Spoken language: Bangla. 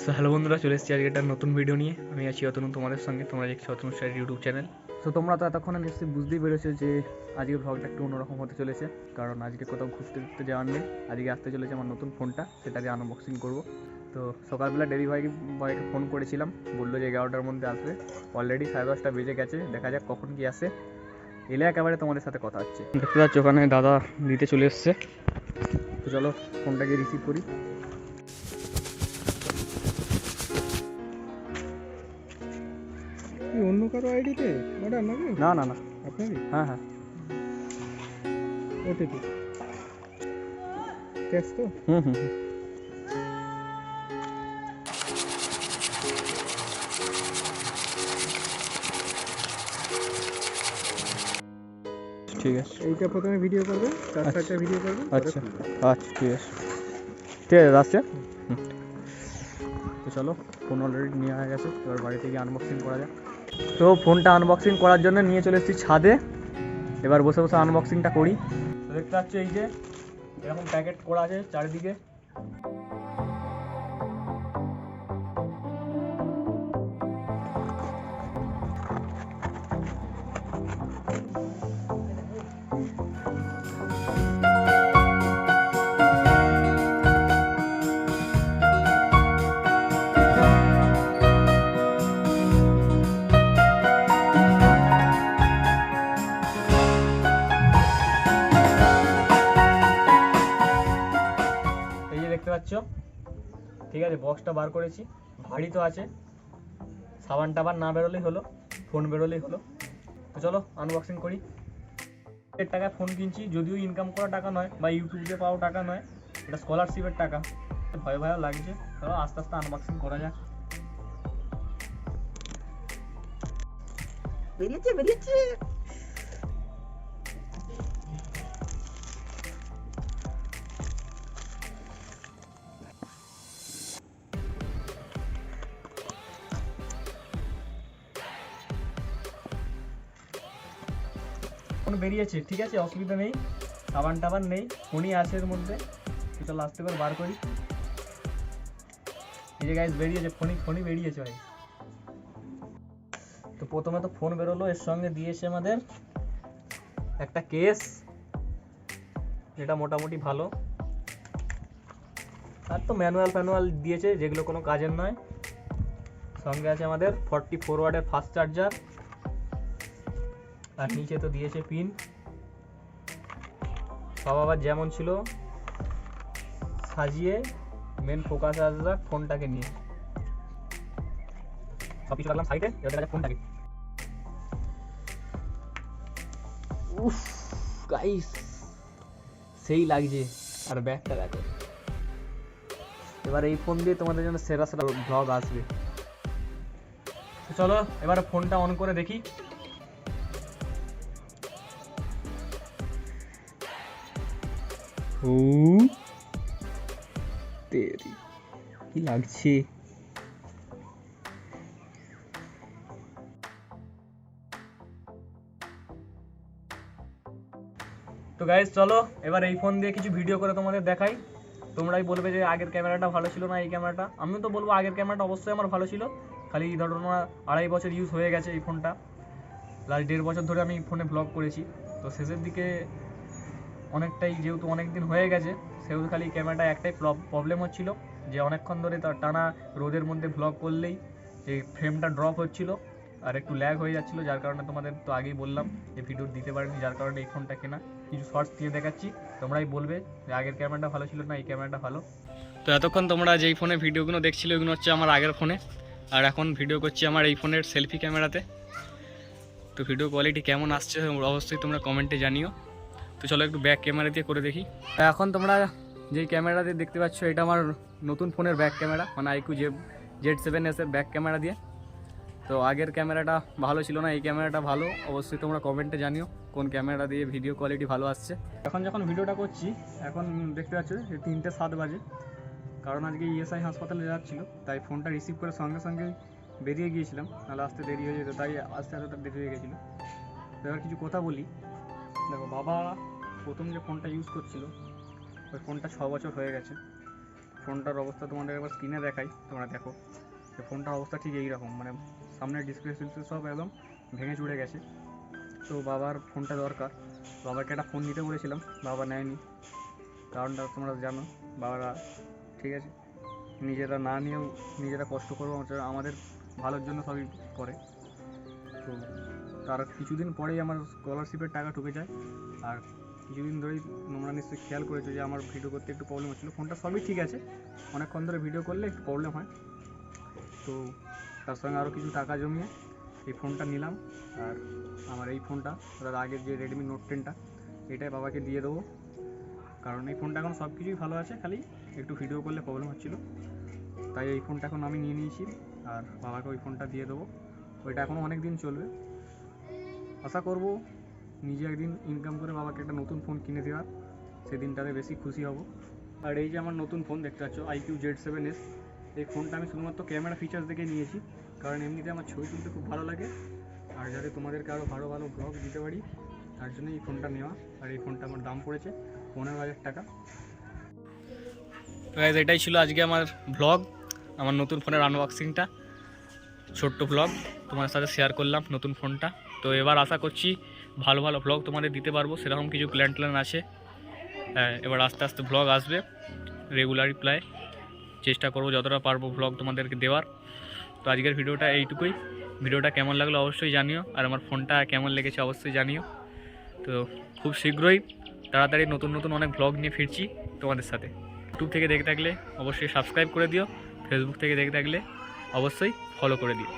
সো হ্যালো বন্ধুরা, চলে এসেছি আজকে একটা নতুন ভিডিও নিয়ে। আমি আছি অতনু তোমাদের সঙ্গে। তোমরা দেখছো অতনু স্টার ইউটিউব চ্যানেল। তো তোমরা তো এতক্ষণে নিশ্চয়ই বুঝতেই পেরেছো যে আজকে ভ্লগটা একটু অন্যরকম হতে চলেছে, কারণ আজকে কোথাও ঘুরতে ঘুরতে যাওয়ার নেই। আজকে আসতে চলেছে আমার নতুন ফোনটা, সেটাকে আনবক্সিং করব। তো সকালবেলা ডেলিভারি বয়কে ফোন করেছিলাম, বললো যে 11টার মধ্যে আসবে। অলরেডি 10:30 বেজে গেছে, দেখা যাক কখন কি আসে। এলে একেবারে তোমাদের সাথে কথা হচ্ছে। দেখতে পাচ্ছ ওখানে দাদা দিতে চলে এসছে। তো চলো ফোনটাকে রিসিভ করি। অন্য কারো আইডিতে অর্ডার নাকি? না না না, আপনারই? হ্যাঁ হ্যাঁ, ওটিপি ক্যাশ তো? হুম হুম হুম। ঠিক আছে, এইটা প্রথমে ভিডিও করবে, তার আচ্ছা। একটা ভিডিও করবে। আচ্ছা আচ্ছা, ঠিক আছে ঠিক আছে, আসছে। তো চলো, ফোন অলরেডি নিয়ে হয়ে গেছে, এবার বাড়িতে গিয়ে আনবক্সিং করা যাক। তো ফোনটা আনবক্সিং করার জন্য নিয়ে চলে এসেছি ছাদে। এবার বসে বসে আনবক্সিংটা করি। তো দেখতে পাচ্ছ এই যে এরকম প্যাকেট করা আছে চারিদিকে। এই যে দেখতে পাচ্ছ, ঠিক আছে, বক্সটা বার করেছি। ভারী তো আছে, সাবান টাবান না বেরোলেই হলো, ফোন বেরোলেই হলো। তো চলো আনবক্সিং করি। 1 টাকায় ফোন কিনছি, যদিও ইনকাম করা টাকা নয় বা ইউটিউবে পাওয়া টাকা নয়, এটা স্কলারশিপের টাকা। ভয় ভয় লাগছে, চলো আস্তে আস্তে আনবক্সিং করা যাক। বেরিয়েছে বেরিয়েছে। ফোন বেরিয়েছে, ঠিক আছে, অসুবিধা নেই। সাবান টাবান নেই, ফোনই আছে এর মধ্যে। চলো আস্তে করে বার করি। এই যে গাইস বেরিয়েছে, ফোনই বেরিয়েছে ভাই। তো প্রথমে তো ফোন বেরোলো, এর সঙ্গে দিয়েছে আমাদের একটা কেস, যেটা মোটামুটি ভালো। আর তো ম্যানুয়াল দিয়েছে, যেগুলো কোনো কাজের নয়। সঙ্গে আছে আমাদের 44 ওয়াটের ফাস্ট চার্জার, আর নিচে তো দিয়েছে পিন। সব আবার যেমন ছিল সাজিয়ে মেন ফোকাস আসবে ফোনটাকে নিয়ে। সব কিছু রাখলাম সাইডে, এবার দেখা যাক ফোনটাকে। উফ গাইস, সেই লাগছে। আর ব্যাগটা দেখো। এবার এই ফোন দিয়ে তোমাদের জন্য সেরা সেরা ব্লগ আসবে। তো চলো এবার ফোনটা অন করে দেখি। ও তেরি, কি লাগছে। তো গাইস চলো এবার এই ফোন দিয়ে কিছু ভিডিও করে তোমাদের দেখাই। তোমরাই বলবে যে আগের ক্যামেরাটা ভালো ছিল না এই ক্যামেরাটা। আমিও তো বলবো আগের ক্যামেরাটা অবশ্যই আমার ভালো ছিল, খালি ধরো না 2.5 বছর ইউজ হয়ে গেছে এই ফোনটা। লাস্ট 1.5 বছর ধরে আমি ফোনে ব্লগ করেছি। তো শেষের দিকে অনেকটাই, যেহেতু অনেক দিন হয়ে গেছে, সেহেতু খালি ক্যামেরাটা একটাই প্রবলেম হচ্ছিল, যে অনেকক্ষণ ধরে তার টানা রোদের মধ্যে ব্লগ করলেই এই ফ্রেমটা ড্রপ হচ্ছিল আর একটু ল্যাগ হয়ে যাচ্ছিলো, যার কারণে তোমাদের তো আগেই বললাম যে ভিডিও দিতে পারিনি, যার কারণে এই ফোনটা কেনা। কিছু শর্টস দিয়ে দেখাচ্ছি, তোমরাই বলবে যে আগের ক্যামেরাটা ভালো ছিল না এই ক্যামেরাটা ভালো। তো এতক্ষণ তোমরা যেই ফোনে ভিডিওগুলো দেখছিলে ওইগুলো হচ্ছে আমার আগের ফোনে, আর এখন ভিডিও করছি আমার এই ফোনের সেলফি ক্যামেরাতে। তো ভিডিও কোয়ালিটি কেমন আসছে অবশ্যই তোমরা কমেন্টে জানিও। তো চলো একটু ব্যাক ক্যামেরা দিয়ে করে দেখি। এখন তোমরা যেই ক্যামেরা দিয়ে দেখতে পাচ্ছ, এটা আমার নতুন ফোনের ব্যাক ক্যামেরা, মানে iQOO Z7s এর ব্যাক ক্যামেরা দিয়ে। তো আগের ক্যামেরাটা ভালো ছিল না, এই ক্যামেরাটা ভালো। অবশ্যই তোমরা কমেন্টে জানিও কোন ক্যামেরা দিয়ে ভিডিও কোয়ালিটি ভালো আসছে। এখন যখন ভিডিওটা করছি, এখন দেখতে পাচ্ছ যে 3:07 বাজে, কারণ আজকে ESI হাসপাতালে যাচ্ছিল, তাই ফোনটা রিসিভ করে সঙ্গে সঙ্গে বেরিয়ে গিয়েছিলাম, নাহলে আসতে দেরি হয়ে যেত, তাই আসতে এতটা দেরি হয়ে গেছিলো। এবার কিছু কথা বলি। দেখো, বাবা প্রথম যে ফোনটা ইউজ করছিল, ওই ফোনটা 6 বছর হয়ে গেছে। ফোনটার অবস্থা তোমাদের একবার স্ক্রিনে দেখাই, তোমরা দেখো যে ফোনটার অবস্থা ঠিক এইরকম, মানে সামনের ডিসপ্লে সব একদম ভেঙে চুড়ে গেছে। তো বাবার ফোনটা দরকার, বাবাকে একটা ফোন নিতে বলেছিলাম, বাবা নেয়নি। কারণটা তোমরা জানো, বাবারা ঠিক আছে নিজেরা না নিয়েও নিজেরা কষ্ট করবো আমাদের ভালোর জন্য সবই করে। তো তার কিছুদিন পরেই আমার স্কলারশিপের টাকা ঢুকে যায়। আর কিছুদিন ধরেই তোমরা নিশ্চয়ই খেয়াল করেছো যে আমার ভিডিও করতে একটু প্রবলেম হচ্ছিলো। ফোনটা সবই ঠিক আছে, অনেকক্ষণ ধরে ভিডিও করলে একটু প্রবলেম হয়। তো তার সঙ্গে আরও কিছু টাকা জমিয়ে এই ফোনটা নিলাম। আর আমার এই ফোনটা তার আগের যে রেডমি নোট 10টা, এটাই বাবাকে দিয়ে দেবো। কারণ এই ফোনটা এখন সব কিছুই ভালো আছে, খালি একটু ভিডিও করলে প্রবলেম হচ্ছিলো, তাই এই ফোনটা এখন আমি নিয়ে নিয়েছি। আর বাবাকে ওই ফোনটা দিয়ে দেবো, ওইটা এখনও অনেক দিন চলবে। আশা করব নিজে একদিন ইনকাম করে বাবাকে একটা নতুন ফোন কিনে দেওয়ার, সেদিনটাতে বেশি খুশি হব। আর এই যে আমার নতুন ফোন দেখতে পাচ্ছ, IQ Z7s, এই ফোনটা আমি শুধুমাত্র ক্যামেরা ফিচার্স দেখে নিয়েছি, কারণ এমনিতে আমার ছবি তুলতে খুব ভালো লাগে। আর যাতে তোমাদেরকে আরও ভালো ভালো ব্লগ দিতে পারি, তার জন্য এই ফোনটা নেওয়া। আর এই ফোনটা আমার দাম পড়েছে 15,000 টাকা। তো এটাই ছিল আজকে আমার ব্লগ, আমার নতুন ফোনের আনবক্সিংটা, ছোট্ট ব্লগ তোমার সাথে শেয়ার করলাম নতুন ফোনটা। তো এবার আশা করছি ভালো ভালো ব্লগ তোমাদের দিতে পারবো, সেরকম কিছু প্ল্যান আছে। হ্যাঁ, এবার আস্তে আস্তে ব্লগ আসবে রেগুলারই, প্রায় চেষ্টা করবো যতটা পারবো ব্লগ তোমাদেরকে দেওয়ার। তো আজকের ভিডিওটা এইটুকুই। ভিডিওটা কেমন লাগলো অবশ্যই জানিও, আর আমার ফোনটা কেমন লেগেছে অবশ্যই জানিও। তো খুব শীঘ্রই তাড়াতাড়ি নতুন নতুন অনেক ব্লগ নিয়ে ফিরছি তোমাদের সাথে। ইউটিউব থেকে দেখে থাকলে অবশ্যই সাবস্ক্রাইব করে দিও, ফেসবুক থেকে দেখে থাকলে অবশ্যই ফলো করে দিও।